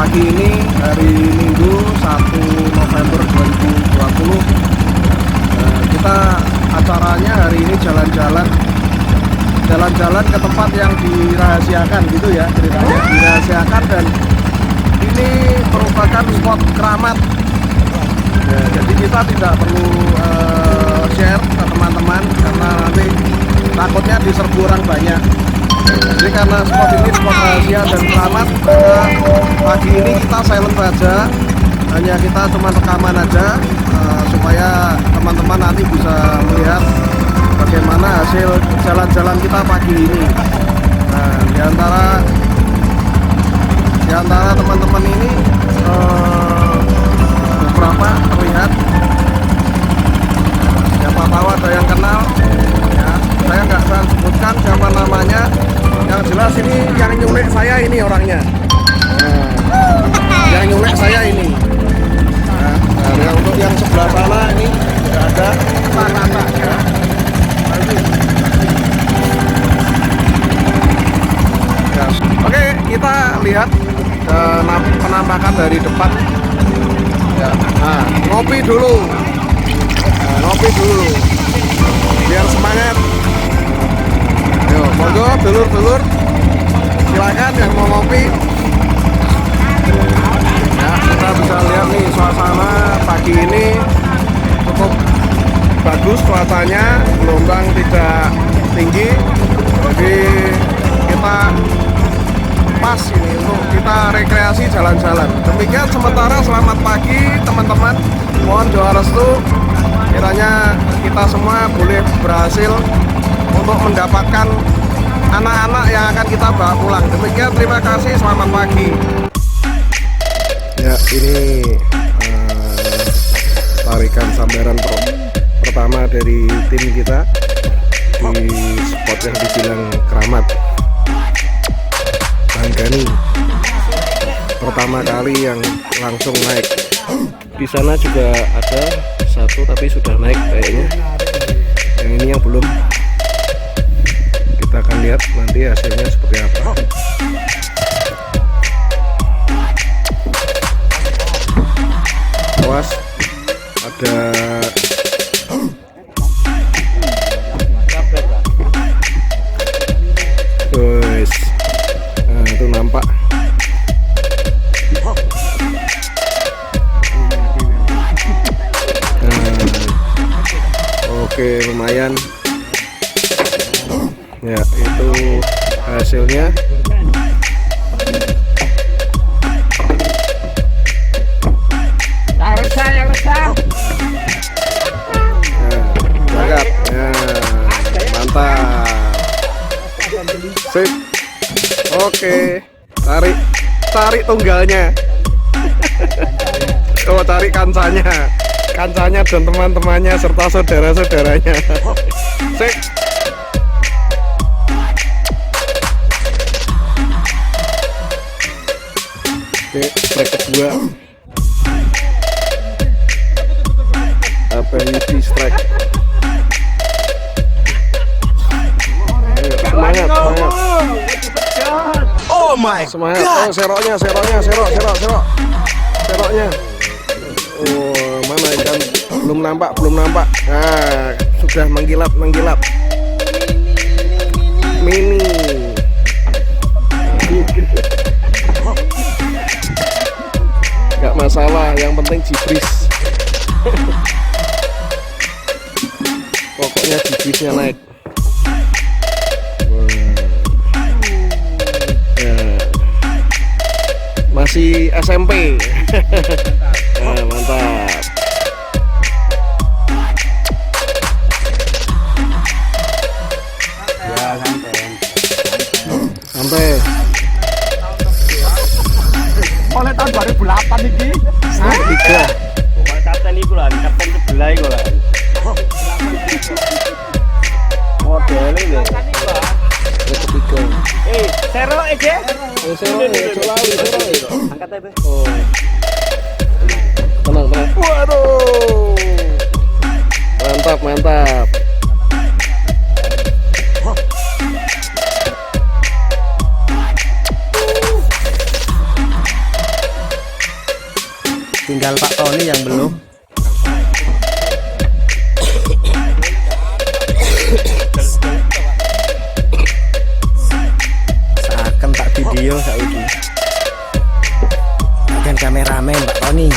pagi ini hari Minggu 1 November 2020. Kita acaranya hari ini jalan-jalan ke tempat yang dirahasiakan gitu ya, ceritanya dirahasiakan, dan ini merupakan spot keramat ya, jadi kita tidak perlu share ke teman-teman karena nanti takutnya diserbu orang banyak. Jadi karena spot ini spot rahasia dan keramat, maka pagi ini kita silent saja, hanya kita cuma rekaman aja supaya teman-teman nanti bisa melihat bagaimana hasil jalan-jalan kita pagi ini. Nah, di antara teman-teman ini beberapa terlihat, siapa tahu ada yang kenal ya, saya nggak bisa sebutkan siapa namanya. Yang jelas ini yang nyulik saya ini orangnya. Yang nyulik saya ini. Nah, untuk yang sebelah sana ini tidak ada rata ya. Ya. Oke, kita lihat penampakan dari depan. Ya. Nah, ngopi dulu. Ngopi dulu. Biar semangat. Yo, monggo dulur-dulur, silakan yang mau ngopi. Ya, kita bisa lihat nih suasana pagi ini cukup bagus cuacanya, gelombang tidak tinggi, jadi kita pas ini untuk kita rekreasi jalan-jalan. Demikian sementara, selamat pagi teman-teman, mohon doa restu kiranya kita semua boleh berhasil untuk mendapatkan anak-anak yang akan kita bawa pulang. Demikian, terima kasih, selamat pagi. Ya, ini tarikan sambaran pertama dari tim kita di spot yang dibilang keramat. Banggani pertama kali yang langsung naik. Di sana juga ada satu tapi sudah naik kayaknya. Yang ini yang belum. Kita akan lihat nanti hasilnya seperti apa. Awas, ada guys. Nah, itu nampak. Nah, oke, lumayan. Ya, itu hasilnya. Cakep. Ya, mantap. Sip. Oke, tarik tunggalnya. Oh, tarik kancanya dan teman-temannya serta saudara-saudaranya. Sip. Oke, strike kedua. Apa ini strike? Ayo, semangat. Oh my Semangat. God. Oh, seroknya. Oh, mana ikan? Belum nampak. Nah, sudah menggilap. Mini. Gak masalah, yang penting jibris. Pokoknya jibrisnya naik. Ya. Masih SMP. Nah, mantap. Ya, Sampai. oleh tahun 2008 ini. Tiga. Bukan kapten iku lah, kapten sebelah iku lah. Model ini. Ketiga. Sero aja. Sero. Angkat aja. Oh. Tenang. Waduh. Mantap. tinggal Pak Tony yang belum. Seakan tak video saiki. Dan kameramen Pak Tony.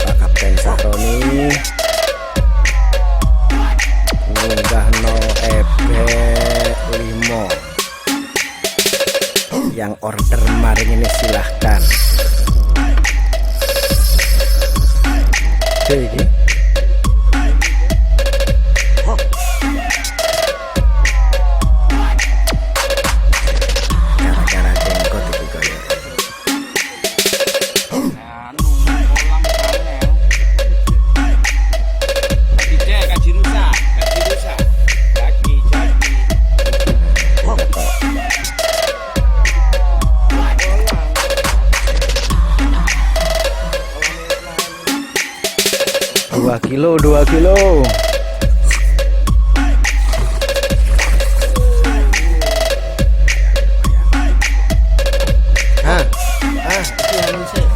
Pak Kapten Sahroni ngunggah no EP5. Yang order maring ini silahkan. Iki gara-gara jenggot iki kaya. Dua kilo. Itu yang ini sih.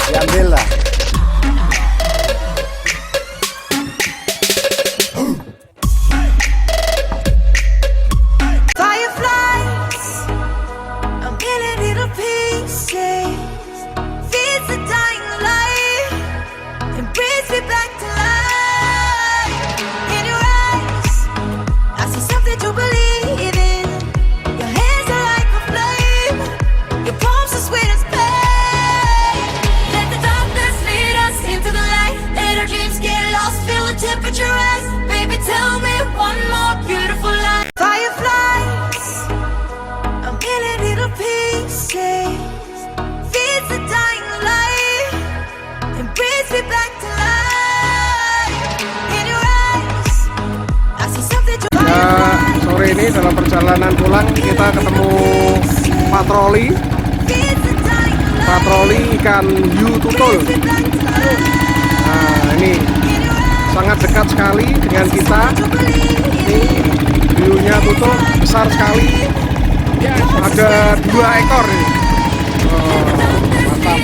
Diambil lah. Fireflies, a million little pieces, feeds the dying light and brings me back to life. In your eyes, I see something to believe in. Your hands are like a flame, your palms are sweet as pain. Let the darkness lead us into the light. Let our dreams get lost, feel the temperature rise. Baby, tell me one more beautiful lie. Fireflies, a million little pieces, feeds the dying light and brings me back to life. In your eyes, I see something to Ya, sore ini dalam perjalanan pulang kita ketemu patroli ikan hiu tutul. Nah, ini sangat dekat sekali dengan kita. Ini hiunya tutul besar sekali. Ada 2 ekor ini. Mantap,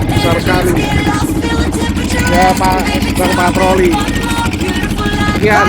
besar sekali. Ya Pak, sedang patroli. Sekian.